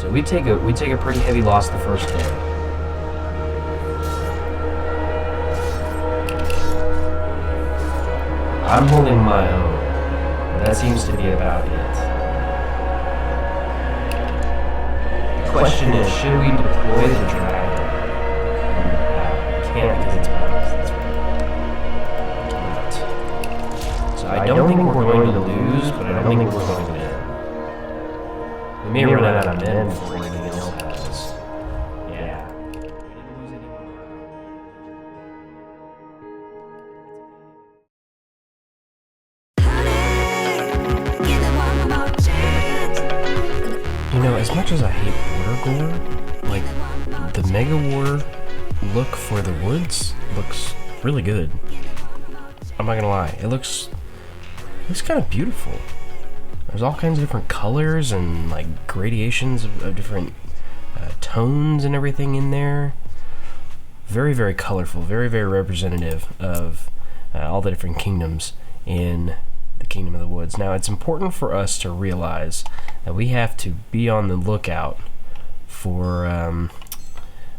So we take a pretty heavy loss the first day. I'm holding my own. That seems to be about it. The question is, should we deploy the dragon? We can't because it's balanced. So I don't think we're going to lose, but I don't think we're going to win. We may run out of men before anything else happens. Yeah. You know, as much as I hate border gore, like, the Mega War look for the woods looks really good. I'm not gonna lie, it looks kind of beautiful. There's all kinds of different colors and like gradations of different tones and everything in there. Very, very colorful, very, very representative of all the different kingdoms in the Kingdom of the Woods. Now, it's important for us to realize that we have to be on the lookout for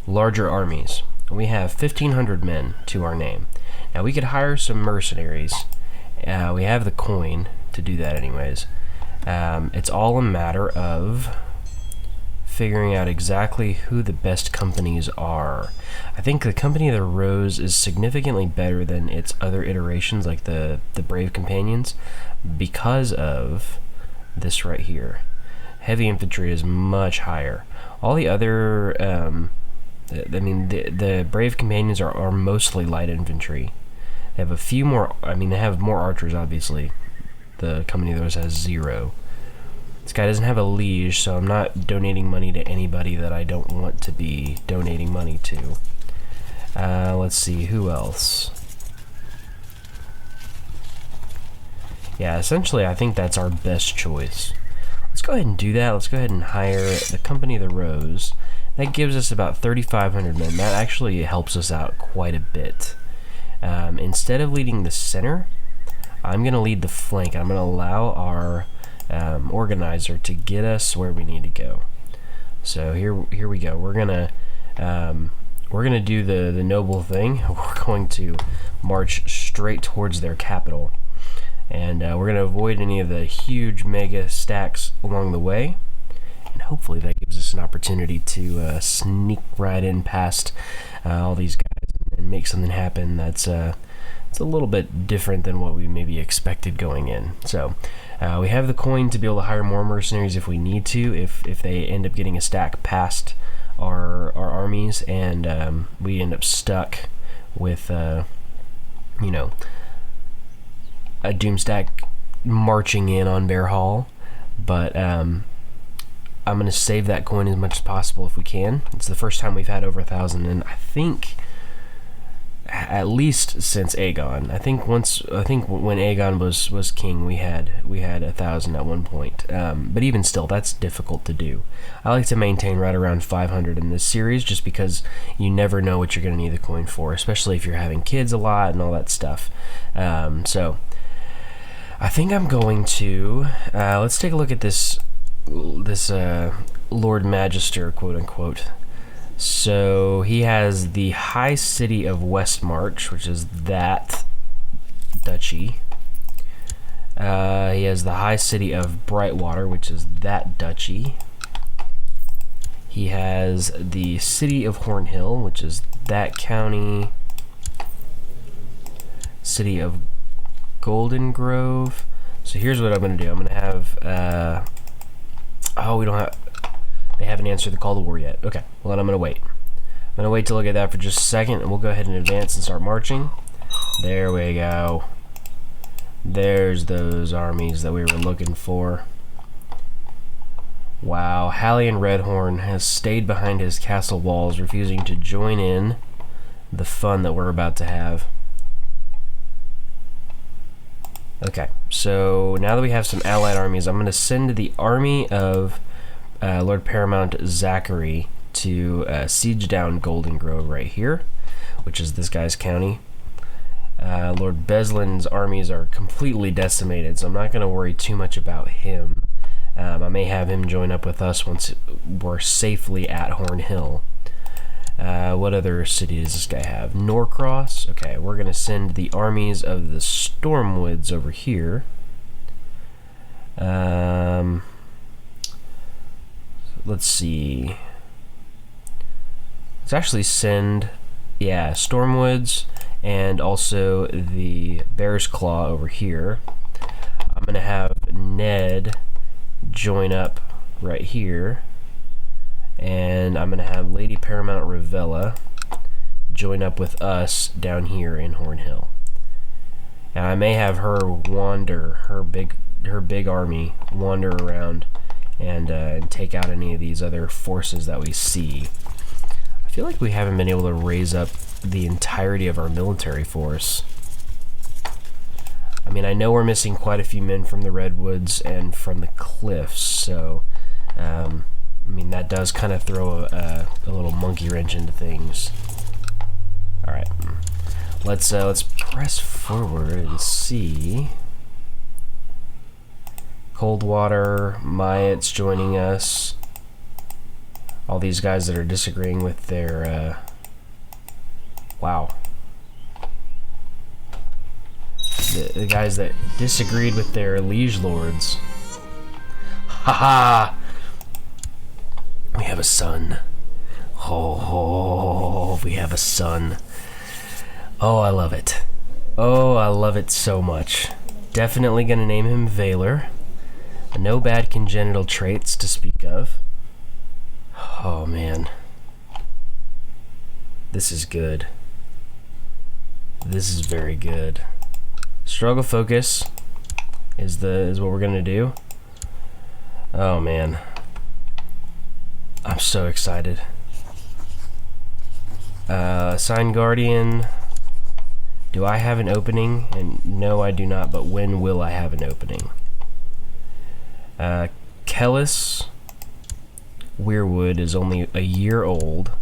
larger armies. We have 1,500 men to our name. Now, we could hire some mercenaries. We have the coin to do that anyways. It's all a matter of figuring out exactly who the best companies are. I think the Company of the Rose is significantly better than its other iterations, like the Brave Companions, because of this right here. Heavy infantry is much higher. All the other, the Brave Companions are mostly light infantry. They have a few more, they have more archers, obviously. The Company of the Rose has 0. This guy doesn't have a liege, so I'm not donating money to anybody that I don't want to be donating money to. Let's see, who else? Yeah, essentially I think that's our best choice. Let's go ahead and do that. Let's go ahead and hire the Company of the Rose. That gives us about 3,500 men. That actually helps us out quite a bit. Instead of leading the center, I'm going to lead the flank. I'm going to allow our organizer to get us where we need to go. So here we go. We're gonna do the noble thing. We're going to march straight towards their capital, and we're gonna avoid any of the huge mega stacks along the way. And hopefully that gives us an opportunity to sneak right in past all these guys and make something happen that's it's a little bit different than what we maybe expected going in. So we have the coin to be able to hire more mercenaries if we need to, if they end up getting a stack past our armies, and we end up stuck with a Doomstack marching in on Bear Hall. But I'm going to save that coin as much as possible if we can. It's the first time we've had over 1,000, and I think at least since Aegon. I think when Aegon was king, we had 1,000 at one point. But even still, that's difficult to do. I like to maintain right around 500 in this series, just because you never know what you're going to need the coin for, especially if you're having kids a lot and all that stuff. So I think I'm going to let's take a look at this Lord Magister, quote unquote. So he has the High City of Westmarch, which is that duchy. He has the High City of Brightwater, which is that duchy. He has the City of Hornhill, which is that county. City of Golden Grove. So here's what I'm going to do. I'm going to have... They haven't answered the call to war yet. Okay, well then I'm going to wait. I'm going to wait to look at that for just a second, and we'll go ahead and advance and start marching. There we go. There's those armies that we were looking for. Wow, Hallian Redhorn has stayed behind his castle walls, refusing to join in the fun that we're about to have. Okay, so now that we have some allied armies, I'm going to send the army of Lord Paramount Zachary to siege down Golden Grove right here, which is this guy's county. Lord Beslin's armies are completely decimated, so I'm not going to worry too much about him. I'm may have him join up with us once we're safely at Horn Hill. What other city does this guy have? Norcross. Okay, we're going to send the armies of the Stormwoods over here. Let's see. Let's actually send, yeah, Stormwoods and also the Bear's Claw over here. I'm going to have Ned join up right here. And I'm going to have Lady Paramount Ravella join up with us down here in Horn Hill. And I may have her wander, her big army, wander around and take out any of these other forces that we see. I feel like we haven't been able to raise up the entirety of our military force. I mean, I know we're missing quite a few men from the Redwoods and from the Cliffs, so I mean, that does kind of throw a little monkey wrench into things. All right, let's press forward and see. Coldwater, Myatt's joining us. All these guys that are disagreeing with their wow. The guys that disagreed with their liege lords. Haha! We have a son. Oh, we have a son. Oh, I love it. Oh, I love it so much. Definitely gonna name him Valor. No bad congenital traits to speak of. Oh, man. This is good. This is very good. Struggle focus is what we're gonna do. Oh, man. I'm so excited. Sign Guardian. Do I have an opening? And no, I do not, but when will I have an opening? Kellis Weirwood is only a year old.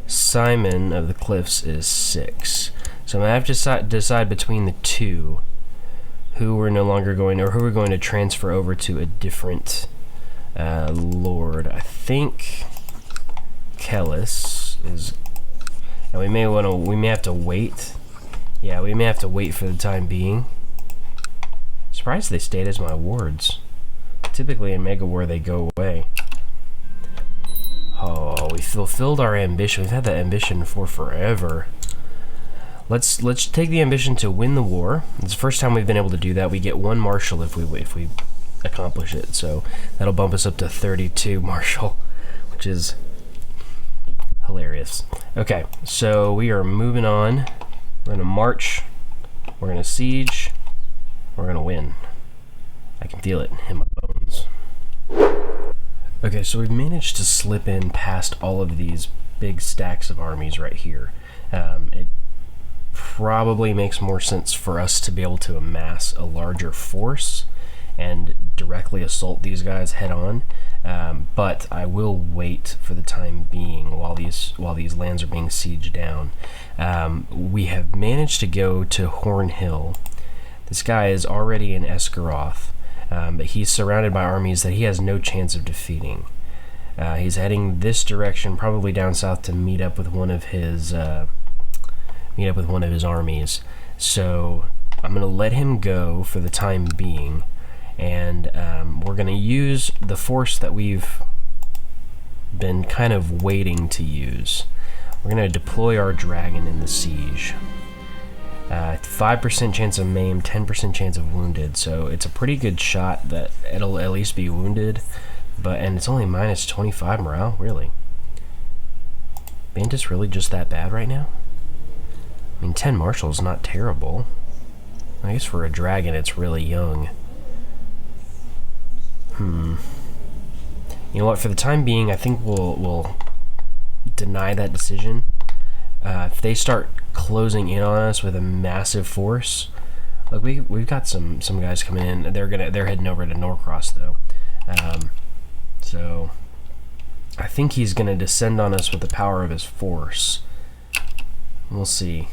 Simon of the Cliffs is 6. So I'm going to have to decide between the two who we're no longer going, or who we're going to transfer over to a different lord. I think Kellis is, and we may have to wait. Yeah, we may have to wait for the time being. Surprised they stayed as my wards. Typically in Mega War they go away. Oh, we fulfilled our ambition. We've had that ambition for forever. Let's take the ambition to win the war. It's the first time we've been able to do that. We get 1 marshal if we accomplish it. So that'll bump us up to 32 marshal, which is hilarious. Okay, so we are moving on. We're gonna march. We're gonna siege. We're gonna win. I can feel it in my bones. Okay, so we've managed to slip in past all of these big stacks of armies right here. It probably makes more sense for us to be able to amass a larger force and directly assault these guys head on. But I will wait for the time being while these lands are being sieged down. We have managed to go to Horn Hill. This guy is already in Esgaroth, but he's surrounded by armies that he has no chance of defeating. He's heading this direction, probably down south, to meet up with one of his armies. So I'm going to let him go for the time being, and we're going to use the force that we've been kind of waiting to use. We're going to deploy our dragon in the siege. 5% chance of maimed, 10% chance of wounded, so it's a pretty good shot that it'll at least be wounded, and it's only minus 25 morale, really. Bandit's really just that bad right now? I mean, 10 marshal is not terrible. I guess for a dragon it's really young. You know what, for the time being, I think we'll deny that decision. If they start closing in on us with a massive force, look, we've got some guys coming in. They're heading over to Norcross though, so I think he's gonna descend on us with the power of his force. We'll see.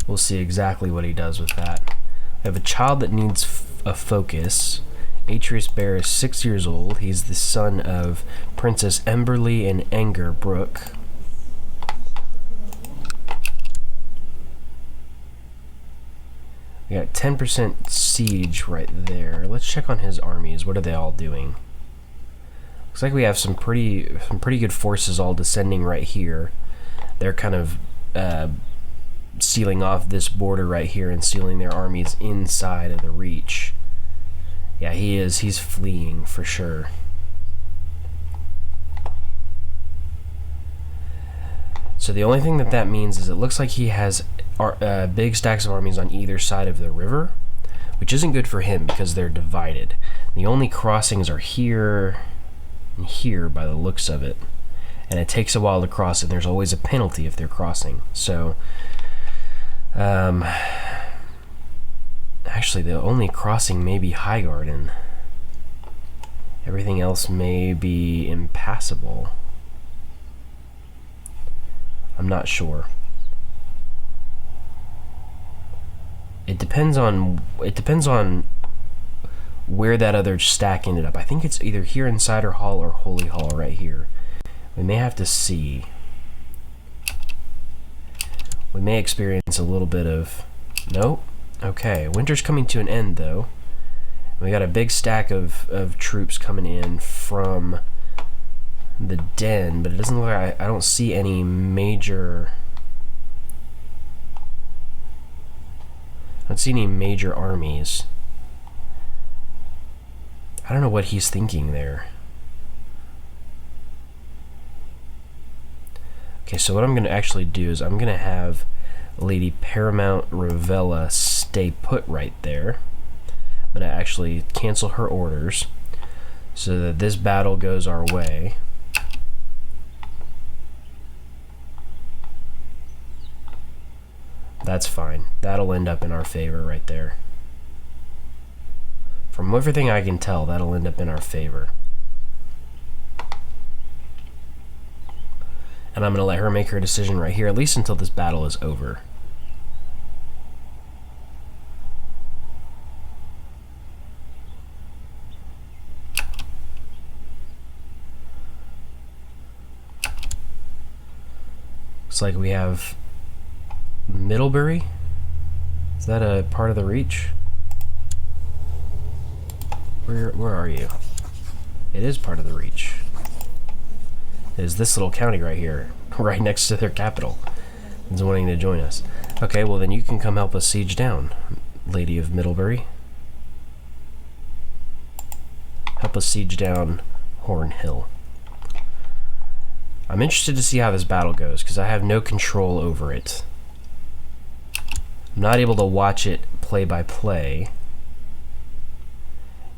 We'll see exactly what he does with that. I have a child that needs a focus, Atreus Bear is 6 years old. He's the son of Princess Emberly and Anger Brook. We got 10% siege right there. Let's check on his armies. What are they all doing? Looks like we have some pretty good forces all descending right here. They're kind of sealing off this border right here and sealing their armies inside of the Reach. Yeah, he is. He's fleeing for sure. So the only thing that means is it looks like he has big stacks of armies on either side of the river, which isn't good for him because they're divided. The only crossings are here and here by the looks of it, and it takes a while to cross, and there's always a penalty if they're crossing. So actually the only crossing may be Highgarden. Everything else may be impassable. I'm not sure. It depends on where that other stack ended up. I think it's either here in Cider Hall or Holy Hall right here. We may have to see. We may experience a little bit of... Nope. Okay, winter's coming to an end though. We got a big stack of troops coming in from the Den, but it doesn't look like I don't see any major... I don't see any major armies. I don't know what he's thinking there. Okay, so what I'm going to actually do is I'm going to have Lady Paramount Ravella stay put right there. I'm going to actually cancel her orders so that this battle goes our way. That's fine. That'll end up in our favor right there. From everything I can tell, that'll end up in our favor. And I'm going to let her make her decision right here, at least until this battle is over. Looks like we have Middlebury. Is that a part of the Reach? Where are you? It is part of the Reach. It is this little county right here, right next to their capital. Is wanting to join us. Okay, well then you can come help us siege down, Lady of Middlebury. Help us siege down Horn Hill. I'm interested to see how this battle goes because I have no control over it. I'm not able to watch it play by play.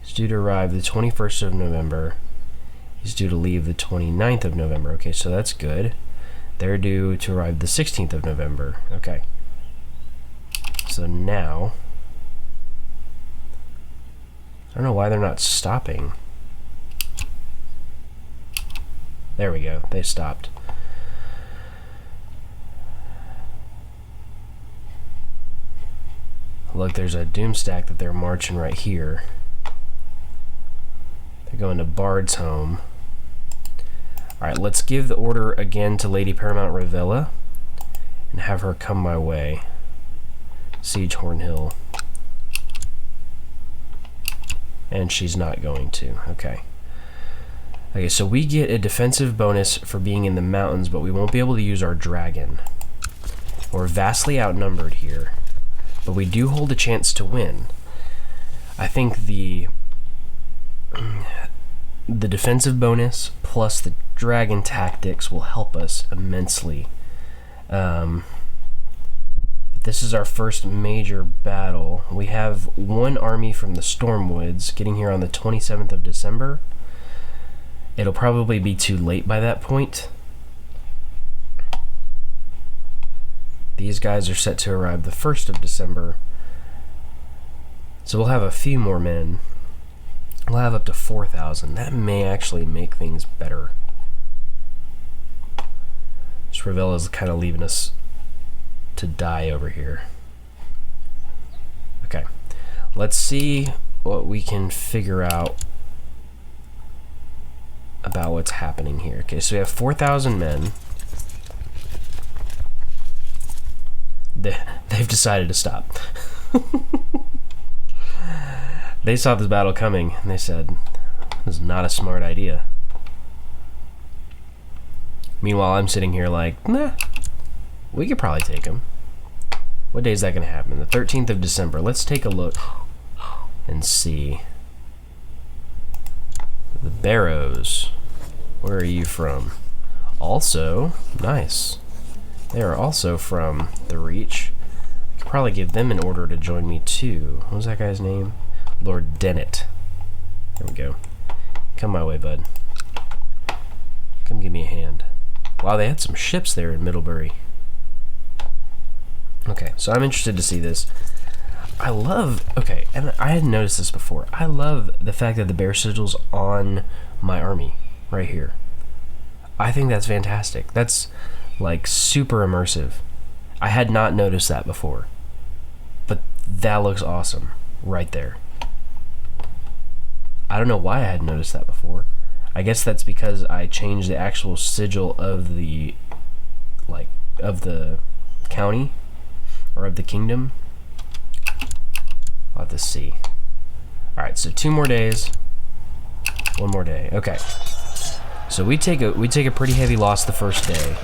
It's due to arrive the 21st of November. He's due to leave the 29th of November. Okay, so that's good. They're due to arrive the 16th of November. Okay. So now... I don't know why they're not stopping. There we go. They stopped. Look, there's a Doomstack that they're marching right here. They're going to Bard's Home. Alright, let's give the order again to Lady Paramount Ravella and have her come my way. Siege Horn Hill. And she's not going to. Okay. Okay, so we get a defensive bonus for being in the mountains, but we won't be able to use our dragon. We're vastly outnumbered here, but we do hold a chance to win. I think the defensive bonus plus the dragon tactics will help us immensely. This is our first major battle. We have one army from the Stormwoods getting here on the 27th of December. It'll probably be too late by that point. These guys are set to arrive the 1st of December. So we'll have a few more men. We'll have up to 4,000. That may actually make things better. Ravella's kind of leaving us to die over here. Okay. Let's see what we can figure out about what's happening here. Okay, so we have 4,000 men. They've decided to stop. They saw this battle coming, and they said, this is not a smart idea. Meanwhile, I'm sitting here like, nah, we could probably take them. What day is that going to happen? The 13th of December. Let's take a look and see. The Barrows. Where are you from? Also, nice. They are also from the Reach. I could probably give them an order to join me too. What was that guy's name? Lord Dennett. There we go. Come my way, bud. Come give me a hand. Wow, they had some ships there in Middlebury. Okay, so I'm interested to see this. I love, okay, and I hadn't noticed this before. I love the fact that the bear sigil's on my army right here. I think that's fantastic. That's like super immersive. I had not noticed that before, but that looks awesome right there. I don't know why I hadn't noticed that before. I guess that's because I changed the actual sigil of the, like, of the county, or of the kingdom. I'll have to see. Alright, so 2 more days. 1 more day. Okay. So we take a pretty heavy loss the first day.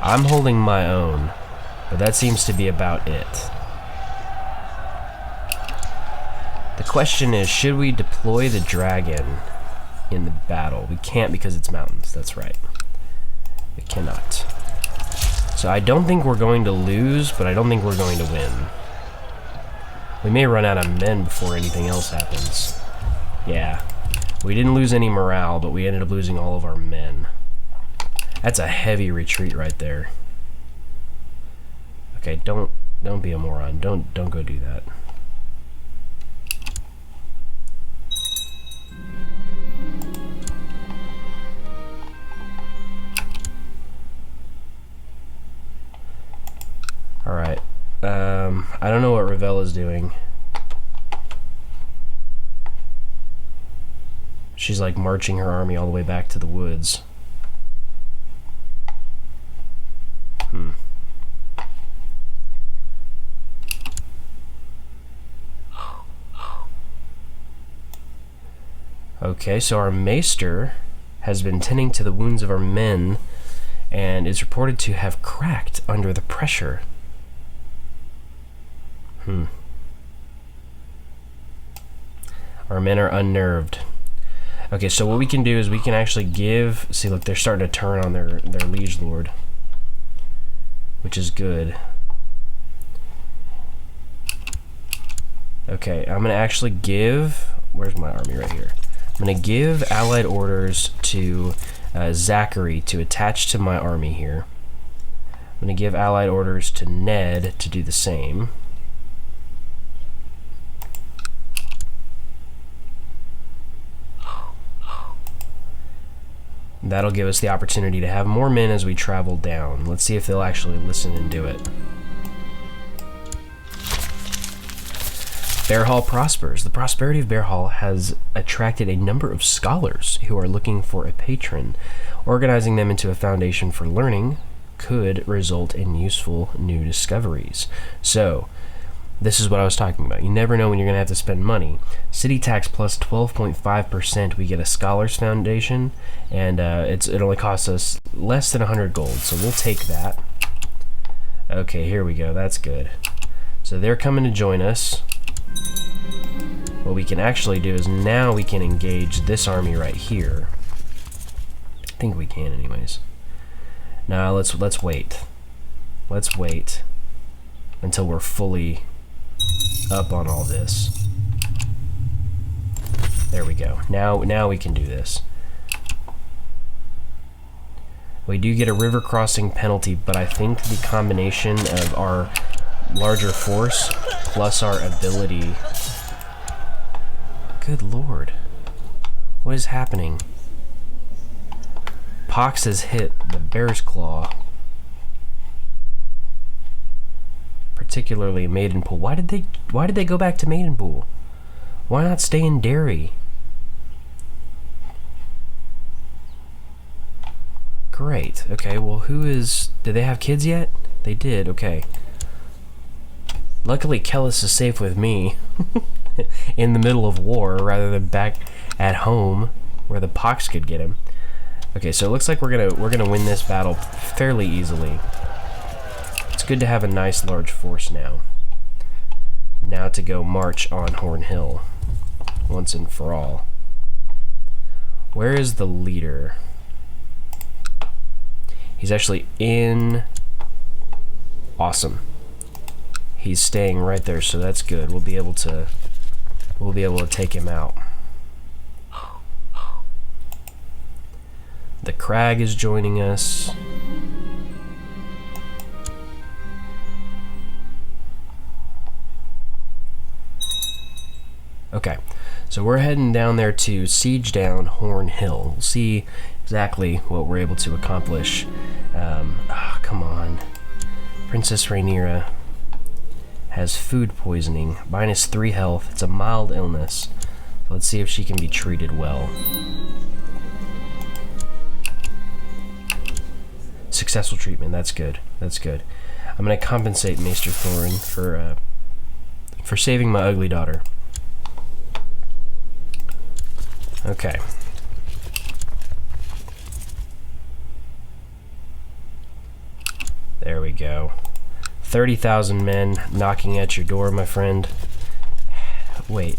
I'm holding my own, but that seems to be about it. The question is, should we deploy the dragon in the battle? We can't because it's mountains, that's right. We cannot. So I don't think we're going to lose, but I don't think we're going to win. We may run out of men before anything else happens. Yeah. We didn't lose any morale, but we ended up losing all of our men. That's a heavy retreat right there. Okay, don't be a moron. Don't go do that. Alright. I don't know what Ravella's doing. She's like marching her army all the way back to the woods. Okay, so our maester has been tending to the wounds of our men and is reported to have cracked under the pressure. Our men are unnerved. Okay, so what we can do is we can actually give... See, look, they're starting to turn on their liege lord, which is good. Okay, I'm going to actually give... Where's my army? Right here. I'm going to give allied orders to Zachary to attach to my army here. I'm going to give allied orders to Ned to do the same. That'll give us the opportunity to have more men as we travel down. Let's see if they'll actually listen and do it. Bear Hall prospers. The prosperity of Bear Hall has attracted a number of scholars who are looking for a patron. Organizing them into a foundation for learning could result in useful new discoveries. So, this is what I was talking about. You never know when you're going to have to spend money. City tax plus 12.5%, we get a scholars foundation, and it only costs us less than 100 gold, so we'll take that. Okay, here we go. That's good. So they're coming to join us. What we can actually do is now we can engage this army right here. I think we can, anyways. Now let's wait. Let's wait until we're fully up on all this. There we go. Now we can do this. We do get a river crossing penalty, but I think the combination of our larger force plus our ability... Good lord. What is happening? Pox has hit the Bear's Claw. particularly Maidenpool. Why did they go back to Maidenpool? Why not stay in Derry? Great. Okay, well, did they have kids yet? They did, okay. Luckily, Kellis is safe with me in the middle of war rather than back at home where the pox could get him. Okay, so it looks like we're gonna win this battle fairly easily. It's good to have a nice large force now. Now to go march on Horn Hill once and for all. Where is the leader? He's actually in. Awesome. He's staying right there, so that's good. We'll be able to take him out. The Crag is joining us. Okay, so we're heading down there to siege down Horn Hill. We'll see exactly what we're able to accomplish. Come on. Princess Rhaenyra has food poisoning, -3 health. It's a mild illness. So let's see if she can be treated well. Successful treatment. That's good. That's good. I'm gonna compensate Maester Thorin for saving my ugly daughter. Okay. There we go. 30,000 men knocking at your door, my friend. Wait.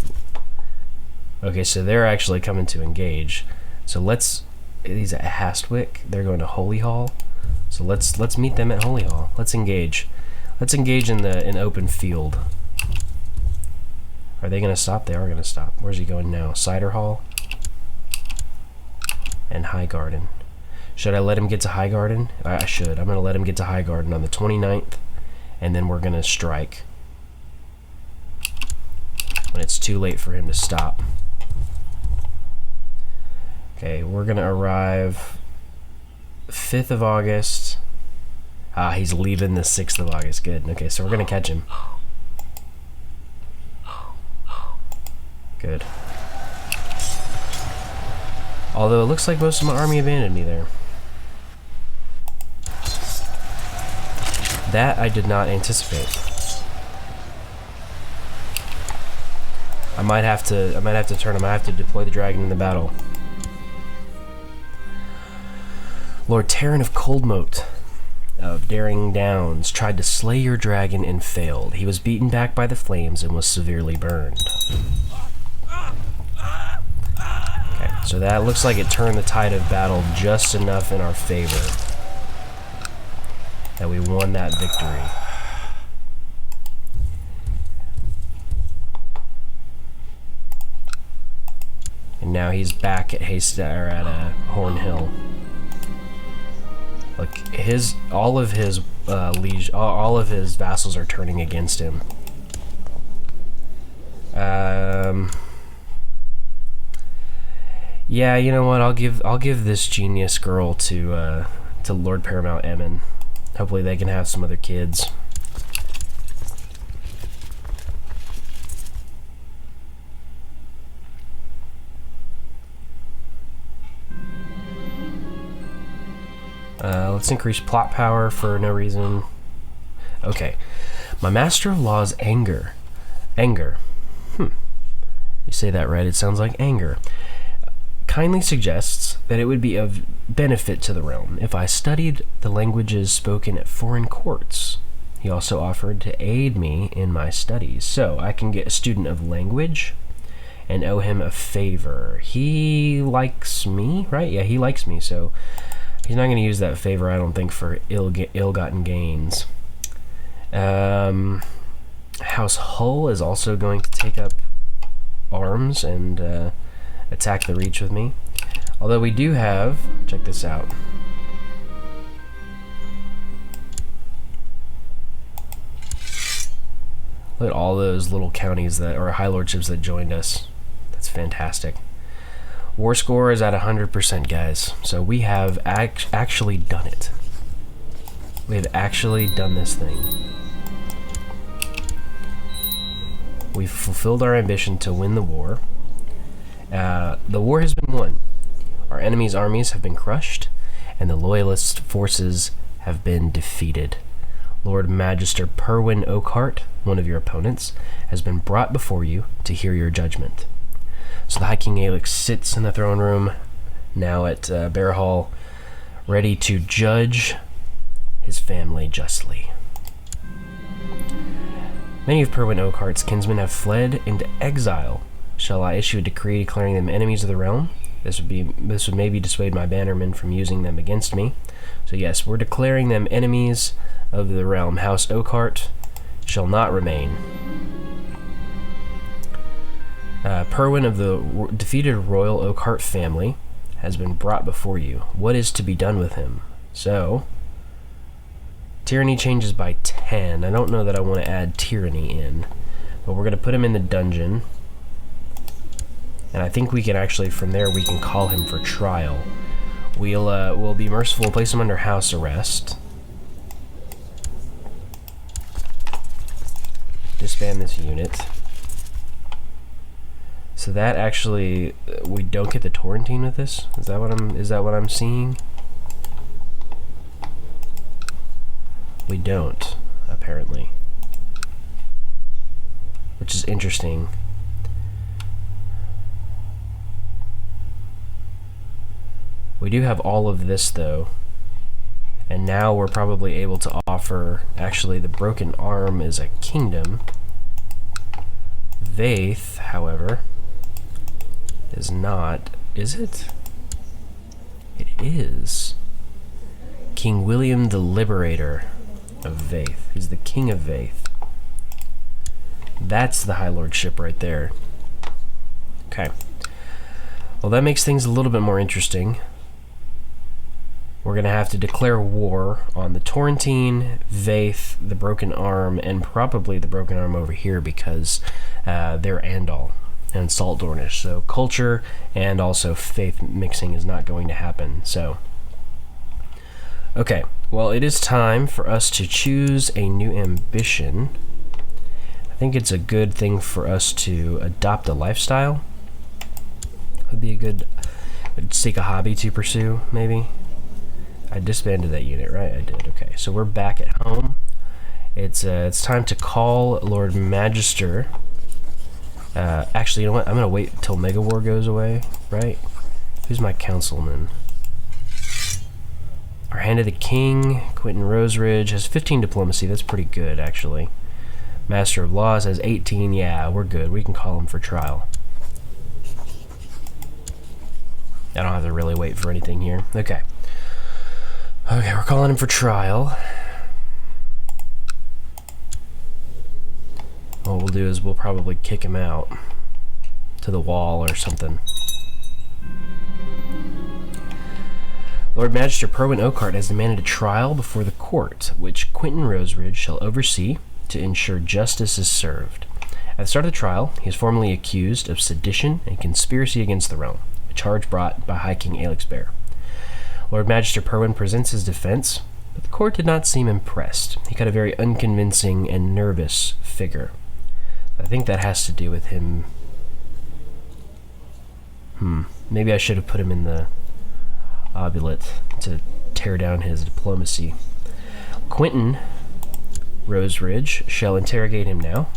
Okay, so they're actually coming to engage. So these at Hastwick. They're going to Holy Hall. So let's meet them at Holy Hall. Let's engage. Let's engage in open field. Are they gonna stop? They are gonna stop. Where's he going now? Cider Hall and High Garden. Should I let him get to High Garden? I should. I'm gonna let him get to High Garden on the 29th, and then we're gonna strike when it's too late for him to stop. Okay, we're gonna arrive 5th of August. He's leaving the 6th of August. Good. Okay, so we're gonna catch him. Good. Although it looks like most of my army abandoned me there. That I did not anticipate. I might have to turn him. I have to deploy the dragon in the battle. Lord Terran of Coldmoat of Daring Downs tried to slay your dragon and failed. He was beaten back by the flames and was severely burned. Okay, so that looks like it turned the tide of battle just enough in our favor that we won that victory. And now he's back at Horn Hill. Look, all of his vassals are turning against him. Yeah, you know what? I'll give this genius girl to Lord Paramount Emmon. Hopefully they can have some other kids. Let's increase plot power for no reason. Okay. My Master of Law's anger. Anger. You say that right, it sounds like anger. Kindly suggests that it would be of benefit to the realm if I studied the languages spoken at foreign courts. He also offered to aid me in my studies, so I can get a student of language and owe him a favor. He likes me, right? Yeah, he likes me, so he's not going to use that favor, I don't think, for ill-gotten gains. House Hull is also going to take up arms and attack the Reach with me. Although we do have, check this out. Look at all those little counties or high lordships that joined us. That's fantastic. War score is at 100%, guys. So we have actually done it. We have actually done this thing. We've fulfilled our ambition to win the war. The war has been won. Our enemies' armies have been crushed, and the Loyalist forces have been defeated. Lord Magister Perwyn Oakhart, one of your opponents, has been brought before you to hear your judgment. So the High King Aelix sits in the throne room, now at Bear Hall, ready to judge his family justly. Many of Perwyn Oakhart's kinsmen have fled into exile. Shall I issue a decree declaring them enemies of the realm? This would maybe dissuade my bannermen from using them against me. So yes, we're declaring them enemies of the realm. House Oakhart shall not remain. Perwyn of the defeated royal Oakhart family has been brought before you. What is to be done with him? So, tyranny changes by 10. I don't know that I want to add tyranny in, but we're going to put him in the dungeon. And I think we can actually, from there, we can call him for trial. We'll be merciful, we'll place him under house arrest. Disband this unit. So that actually, we don't get the Torrentine with this? Is that what I'm seeing? We don't, apparently. Which is interesting. We do have all of this, though. And now we're probably able to offer... Actually, the Broken Arm is a kingdom. Vaith, however, is not... Is it? It is. King William the Liberator of Vaith. He's the King of Vaith. That's the High Lordship right there. Okay. Well, that makes things a little bit more interesting. We're going to have to declare war on the Torrentine, Vaith, the Broken Arm, and probably the Broken Arm over here because they're Andal and Salt Dornish. So culture and also faith mixing is not going to happen. So, okay. Well, it is time for us to choose a new ambition. I think it's a good thing for us to adopt a lifestyle. Would be a good... seek a hobby to pursue, maybe. I disbanded that unit, right? I did. Okay, so we're back at home. It's time to call Lord Magister. Actually, you know what? I'm gonna wait until Mega War goes away, right? Who's my councilman? Our Hand of the King, Quentin Roseridge, has 15 diplomacy. That's pretty good, actually. Master of Laws has 18. Yeah, we're good. We can call him for trial. I don't have to really wait for anything here. Okay. Okay, we're calling him for trial. What we'll do is we'll probably kick him out to the wall or something. Lord Magister Perwyn Oakhart has demanded a trial before the court, which Quentin Roseridge shall oversee to ensure justice is served. At the start of the trial, he is formally accused of sedition and conspiracy against the realm, a charge brought by High King Aelix Bear. Lord Magister Perwyn presents his defense, but the court did not seem impressed. He got a very unconvincing and nervous figure. I think that has to do with him... Maybe I should have put him in the obulate to tear down his diplomacy. Quentin Roseridge shall interrogate him now.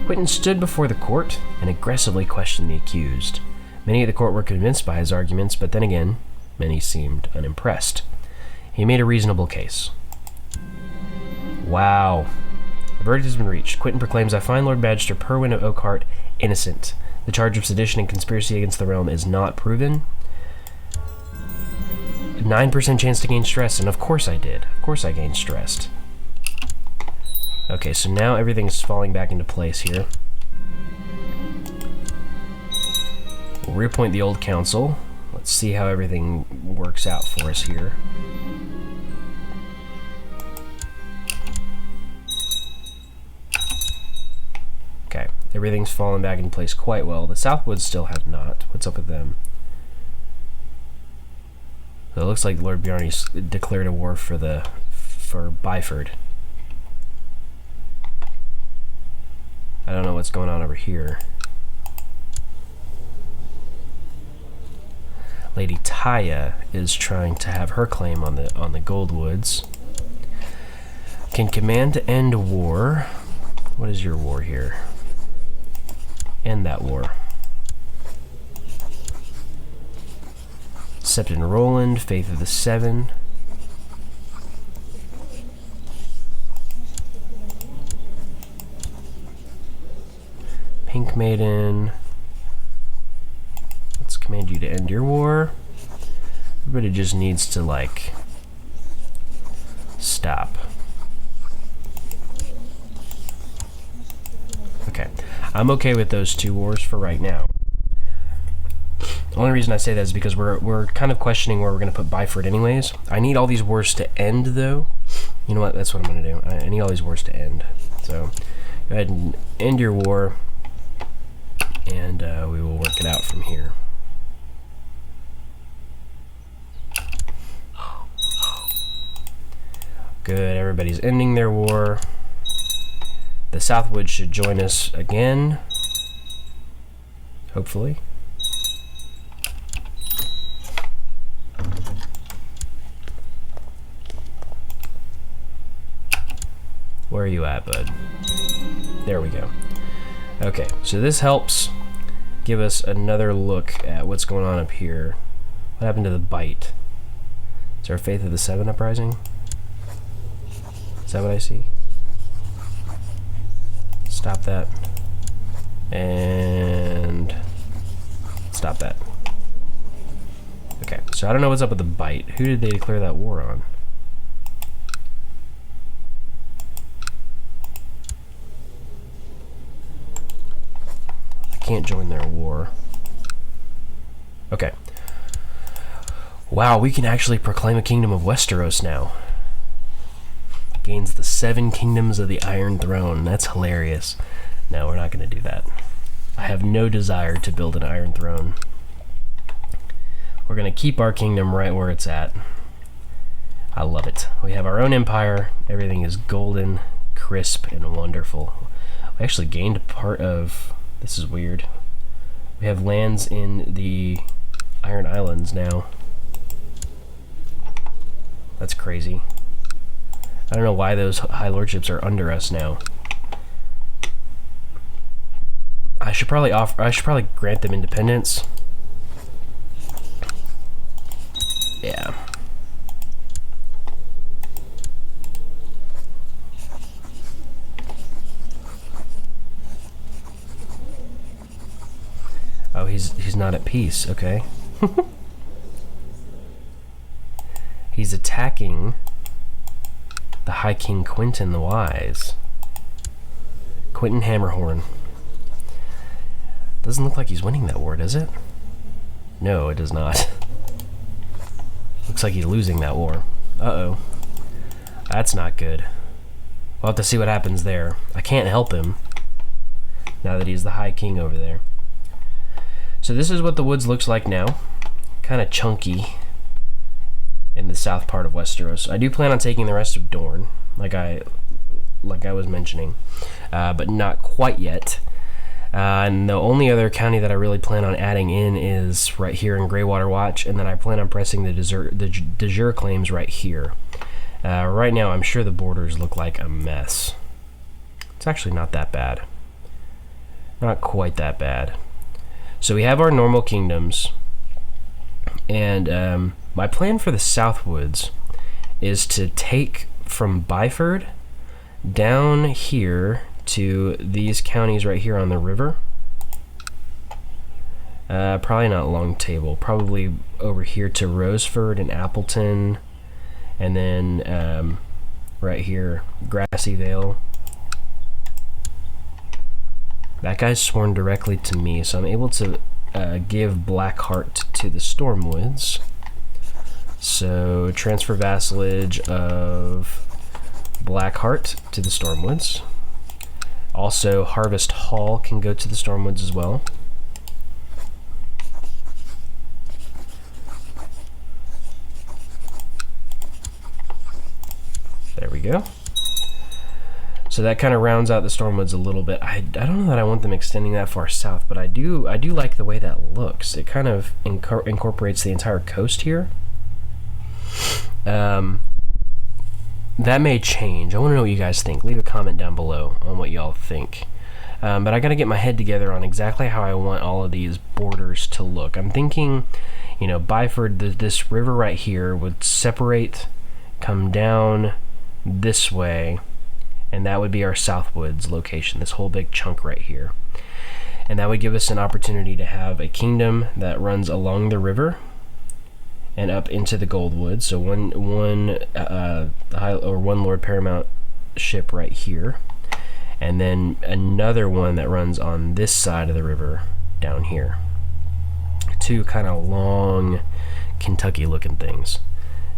Quentin stood before the court and aggressively questioned the accused. Many of the court were convinced by his arguments, but then again, many seemed unimpressed. He made a reasonable case. Wow. The verdict has been reached. Quentin proclaims, I find Lord Magister Perwyn of Oakhart innocent. The charge of sedition and conspiracy against the realm is not proven. 9% chance to gain stress, and of course I did. Of course I gained stressed. Okay, so now everything's falling back into place here. We'll reappoint the old council. Let's see how everything works out for us here. Okay, everything's fallen back in place quite well. The Southwoods still have not. What's up with them? So it looks like Lord Bjarne's declared a war for Byford. I don't know know what's going on over here. Lady Taya is trying to have her claim on the Goldwoods. Can command to end war. What is your war here? End that war. Septon Roland, Faith of the Seven. Pink Maiden. Let's command you to end your war. Everybody just needs to, like, stop. Okay. I'm okay with those two wars for right now. The only reason I say that is because we're kind of questioning where we're going to put Byford anyways. I need all these wars to end, though. You know what? That's what I'm going to do. I need all these wars to end. So, go ahead and end your war, and we will work it out from here. Good. Everybody's ending their war. The Southwood should join us again. Hopefully. Where are you at, bud? There we go. Okay, so this helps give us another look at what's going on up here. What happened to the bite? Is there a Faith of the Seven uprising? Is that what I see? Stop that. And stop that. Okay, so I don't know what's up with the bite. Who did they declare that war on? Can't join their war. Okay. Wow, we can actually proclaim a kingdom of Westeros now. Gains the 7 kingdoms of the Iron Throne. That's hilarious. No, we're not going to do that. I have no desire to build an Iron Throne. We're going to keep our kingdom right where it's at. I love it. We have our own empire. Everything is golden, crisp, and wonderful. We actually gained part of... This is weird. We have lands in the Iron Islands now. That's crazy. I don't know why those high lordships are under us now. I should probably grant them independence. Yeah. Oh, he's not at peace. Okay. He's attacking the High King Quentin the Wise. Quentin Hammerhorn. Doesn't look like he's winning that war, does it? No, it does not. Looks like he's losing that war. Uh-oh. That's not good. We'll have to see what happens there. I can't help him now that he's the High King over there. So this is what the woods looks like now. Kind of chunky in the south part of Westeros. I do plan on taking the rest of Dorne, like I was mentioning, but not quite yet. And the only other county that I really plan on adding in is right here in Greywater Watch, and then I plan on pressing the de jure claims right here. Right now, I'm sure the borders look like a mess. It's actually not that bad. Not quite that bad. So we have our normal kingdoms, and my plan for the Southwoods is to take from Byford down here to these counties right here on the river. Probably not Long Table, probably over here to Roseford and Appleton, and then right here, Grassy Vale. That guy's sworn directly to me, so I'm able to give Blackheart to the Stormwoods. So transfer vassalage of Blackheart to the Stormwoods. Also, Harvest Hall can go to the Stormwoods as well. There we go. So that kind of rounds out the Stormwoods a little bit. I don't know that I want them extending that far south, but I do like the way that looks. It kind of incorporates the entire coast here. That may change. I want to know what you guys think. Leave a comment down below on what y'all think. But I got to get my head together on exactly how I want all of these borders to look. I'm thinking, you know, Byford, this river right here would separate, come down this way, and that would be our Southwoods location, this whole big chunk right here. And that would give us an opportunity to have a kingdom that runs along the river and up into the Goldwood. So one Lord Paramount ship right here, and then another one that runs on this side of the river down here. Two kind of long Kentucky looking things.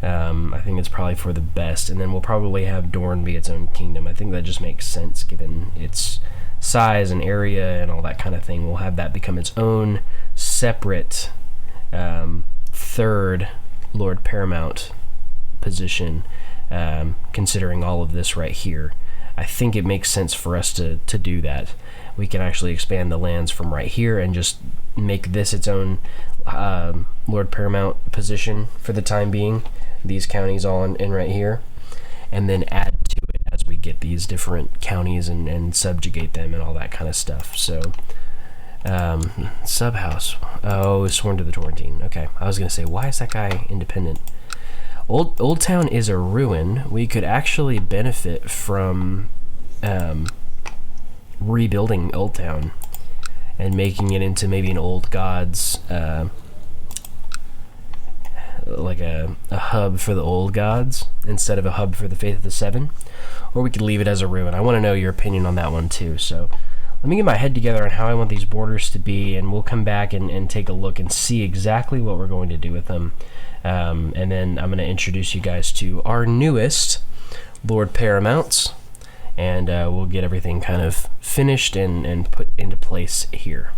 I think it's probably for the best, and then we'll probably have Dorne be its own kingdom. I think that just makes sense given its size and area and all that kind of thing. We'll have that become its own separate third Lord Paramount position, considering all of this right here. I think it makes sense for us to do that. We can actually expand the lands from right here and just make this its own Lord Paramount position for the time being. These counties all in right here, and then add to it as we get these different counties and subjugate them and all that kind of stuff. So Subhouse, oh, sworn to the Torrentine. Okay, I was gonna say, why is that guy independent? Old Town is a ruin. We could actually benefit from rebuilding Old Town and making it into maybe an Old Gods, like a hub for the Old Gods instead of a hub for the Faith of the Seven. Or we could leave it as a ruin. I want to know your opinion on that one too. So let me get my head together on how I want these borders to be, and we'll come back and take a look and see exactly what we're going to do with them. And then I'm going to introduce you guys to our newest Lord Paramounts, and we'll get everything kind of finished and put into place here.